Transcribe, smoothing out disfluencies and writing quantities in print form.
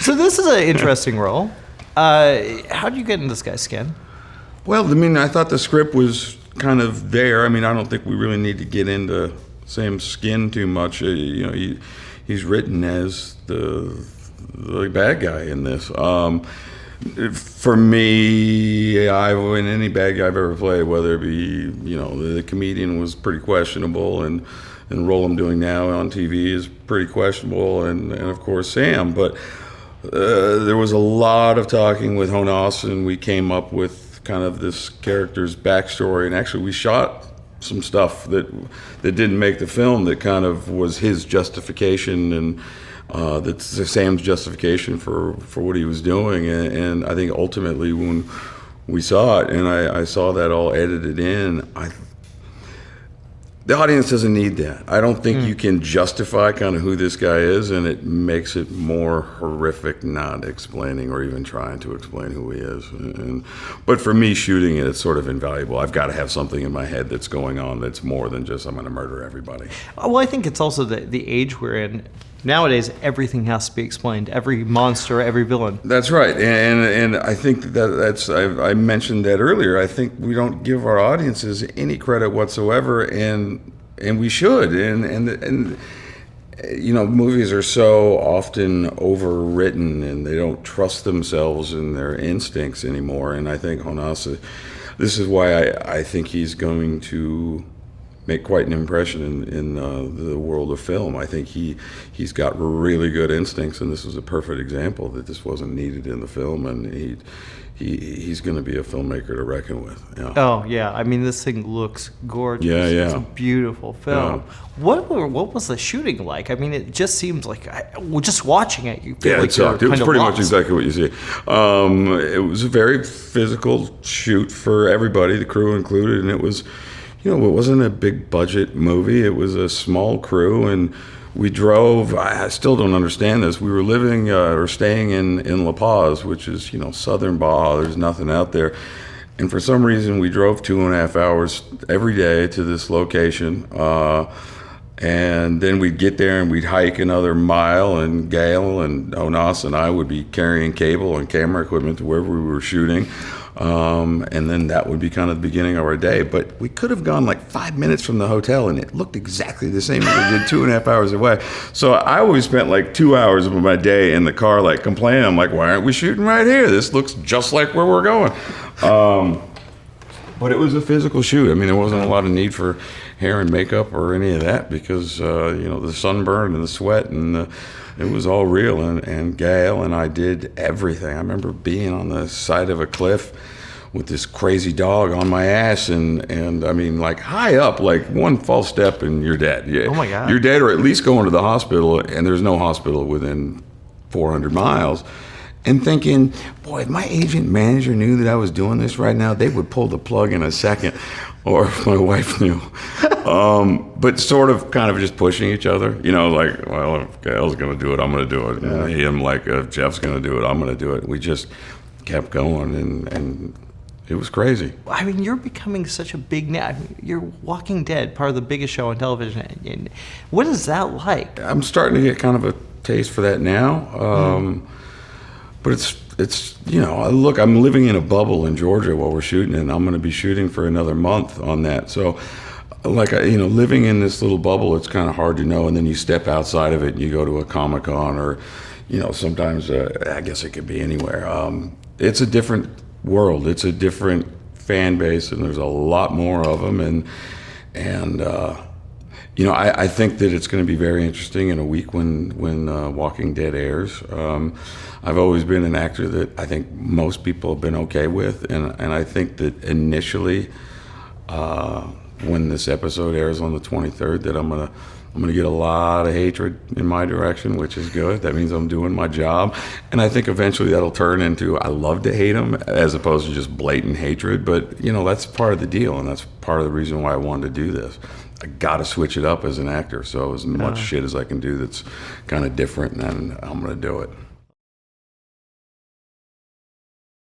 So this is an interesting role. How did you get in this guy's skin? Well, I mean, I thought the script was kind of there. I mean, I don't think we really need to get into Sam's skin too much. He's written as the bad guy in this. For me, when any bad guy I've ever played, whether it be, the comedian was pretty questionable, and the role I'm doing now on TV is pretty questionable, and of course Sam. But there was a lot of talking with Jonas, and we came up with kind of this character's backstory, and actually we shot some stuff that didn't make the film that kind of was his justification, and that's Sam's justification for what he was doing. And I think ultimately when we saw it, and I saw that all edited in, the audience doesn't need that. I don't think you can justify kind of who this guy is, and it makes it more horrific not explaining or even trying to explain who he is. But for me, shooting it, it's sort of invaluable. I've got to have something in my head that's going on that's more than just I'm going to murder everybody. Well, I think it's also the age we're in. Nowadays, everything has to be explained. Every monster, every villain. That's right, and I think that's I mentioned that earlier. I think we don't give our audiences any credit whatsoever, and we should. And movies are so often overwritten, and they don't trust themselves and their instincts anymore. And I think Jonas, this is why I think he's going to make quite an impression in the world of film. I think he's got really good instincts, and this was a perfect example that this wasn't needed in the film, and he's going to be a filmmaker to reckon with. Yeah. Oh yeah, I mean this thing looks gorgeous. Yeah. It's a beautiful film. Yeah. What was the shooting like? I mean, it just seems like just watching it, you feel like it sucked. It was pretty much exactly what you see. It was a very physical shoot for everybody, the crew included, and it was. It wasn't a big budget movie. It was a small crew, and we drove. I still don't understand this. We were living or staying in La Paz, which is, southern Baja. There's nothing out there. And for some reason, we drove 2.5 hours every day to this location. And then we'd get there and we'd hike another mile, and Gail and Jonas and I would be carrying cable and camera equipment to wherever we were shooting. And then that would be kind of the beginning of our day. But we could have gone like 5 minutes from the hotel, and it looked exactly the same as we did 2.5 hours away. So I always spent like 2 hours of my day in the car, like complaining. I'm like, why aren't we shooting right here? This looks just like where we're going. But it was a physical shoot. I mean, there wasn't a lot of need for hair and makeup or any of that because, the sunburn and the sweat, and it was all real. And Gail and I did everything. I remember being on the side of a cliff with this crazy dog on my ass, and I mean, like high up, like one false step and you're dead. Oh my God. You're dead, or at least going to the hospital, and there's no hospital within 400 miles. And thinking, boy, if my agent manager knew that I was doing this right now, they would pull the plug in a second, or if my wife knew. But sort of kind of just pushing each other, like, well, if Gail's going to do it, I'm going to do it. Yeah. And him, like, if Jeff's going to do it, I'm going to do it. We just kept going, and it was crazy. I mean, you're becoming such a big name. You're Walking Dead, part of the biggest show on television. And what is that like? I'm starting to get kind of a taste for that now. But it's look, I'm living in a bubble in Georgia while we're shooting, and I'm going to be shooting for another month on that. So, like, living in this little bubble, it's kind of hard to know. And then you step outside of it and you go to a Comic-Con, or, sometimes, I guess it could be anywhere. It's a different world. It's a different fan base, and there's a lot more of them. And I think that it's going to be very interesting in a week when Walking Dead airs. I've always been an actor that I think most people have been okay with, and I think that initially, when this episode airs on the 23rd, that I'm gonna get a lot of hatred in my direction, which is good. That means I'm doing my job, and I think eventually that'll turn into I love to hate them as opposed to just blatant hatred. But that's part of the deal, and that's part of the reason why I wanted to do this. I got to switch it up as an actor, so as much shit as I can do that's kind of different, and I'm going to do it.